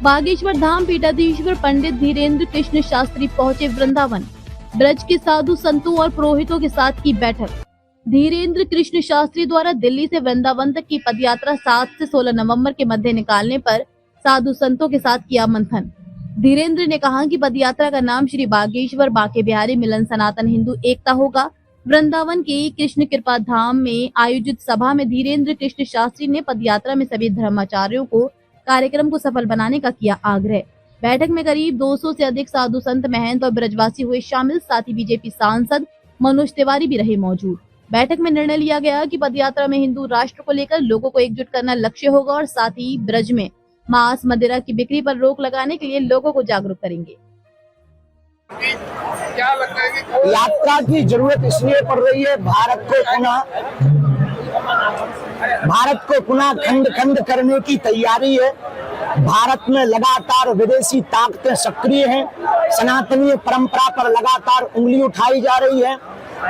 बागेश्वर धाम पीठाधीश्वर पंडित धीरेन्द्र कृष्ण शास्त्री पहुंचे वृंदावन। ब्रज के साधु संतों और पुरोहितों के साथ की बैठक। धीरेन्द्र कृष्ण शास्त्री द्वारा दिल्ली से वृंदावन तक की पदयात्रा 7 से 16 नवंबर के मध्य निकालने पर साधु संतों के साथ किया मंथन। धीरेन्द्र ने कहा कि पदयात्रा का नाम श्री बागेश्वर बांके बिहारी मिलन सनातन हिंदू एकता होगा। वृंदावन के कृष्ण कृपा धाम में आयोजित सभा में धीरेन्द्र कृष्ण शास्त्री ने पदयात्रा में सभी धर्माचार्यों को कार्यक्रम को सफल बनाने का किया आग्रह। बैठक में करीब 200 से अधिक साधु संत महंत और ब्रजवासी हुए शामिल। साथ ही बीजेपी सांसद मनोज तिवारी भी रहे मौजूद। बैठक में निर्णय लिया गया कि पदयात्रा में हिंदू राष्ट्र को लेकर लोगों को एकजुट करना लक्ष्य होगा और साथ ही ब्रज में मांस मदिरा की बिक्री पर रोक लगाने के लिए लोगों को जागरूक करेंगे। क्या लगता है कि यात्रा की जरूरत इसलिए पड़ रही है, भारत को पुनः खंड खंड करने की तैयारी है। भारत में लगातार विदेशी ताकतें सक्रिय हैं। सनातनीय परंपरा पर लगातार उंगली उठाई जा रही है।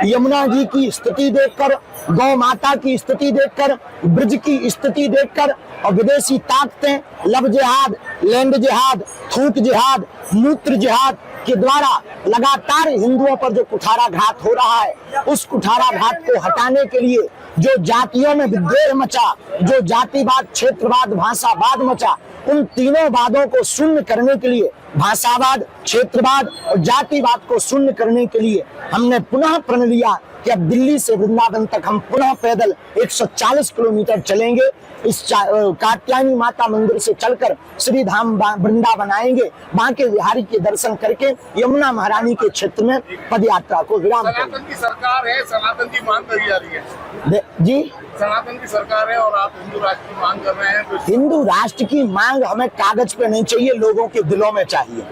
यमुना जी की स्थिति देखकर, गौ माता की स्थिति देखकर, ब्रज की स्थिति देखकर और विदेशी ताकतें लव जिहाद, लैंड जिहाद, थूक जिहाद, मूत्र जिहाद के द्वारा लगातार हिंदुओं पर जो कुठाराघात हो रहा है, उस कुठाराघात को हटाने के लिए जो जातियों में विद्वेष मचा, जो जातिवाद, क्षेत्रवाद, भाषावाद मचा, उन तीनों वादों को शून्य करने के लिए, भाषावाद, क्षेत्रवाद और जातिवाद को शून्य करने के लिए हमने पुनः प्रण लिया कि अब दिल्ली से वृंदावन तक हम पुनः पैदल 140 किलोमीटर चलेंगे। इस कात्यायनी माता मंदिर से चलकर श्री धाम वृंदावन आएंगे। बांके बिहारी के दर्शन करके यमुना महारानी के क्षेत्र में पदयात्रा को विराम करेंगे। सनातन की सरकार है, सनातन की मांग करी जा रही है जी। सनातन की सरकार है और आप हिंदू राष्ट्र की मांग कर रहे हैं। तो हिंदू राष्ट्र की मांग हमें कागज पे नहीं चाहिए, लोगों के दिलों में चाहिए।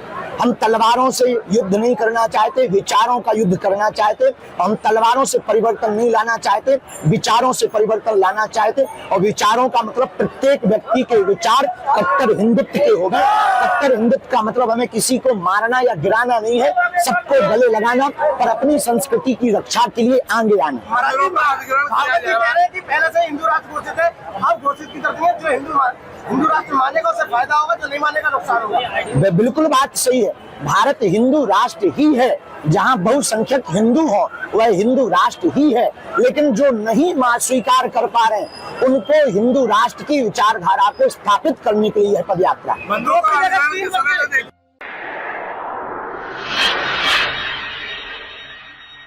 हम तलवारों से युद्ध नहीं करना चाहते, विचारों का युद्ध करना चाहते। हम तलवारों से परिवर्तन नहीं लाना चाहते, विचारों से परिवर्तन लाना चाहते। और विचारों का मतलब प्रत्येक व्यक्ति के विचार कट्टर हिंदुत्व के हो गए। कट्टर हिंदुत्व का मतलब हमें किसी को मारना या गिराना नहीं है, सबको गले लगाना और अपनी संस्कृति की रक्षा के लिए आगे आना। पहले से हिंदू राष्ट्र घोषित है, अब घोषित की तरफ है। जो हिंदू राष्ट्र मानेगा उससे फायदा होगा, जो नहीं मानेगा नुकसान होगा। बिल्कुल बात सही है। भारत हिंदू राष्ट्र ही है। जहां बहुसंख्यक हिंदू हो वह हिंदू राष्ट्र ही है। लेकिन जो नहीं स्वीकार कर पा रहे हैं, उनको हिंदू राष्ट्र की विचारधारा को स्थापित करने के लिए यह पदयात्रा।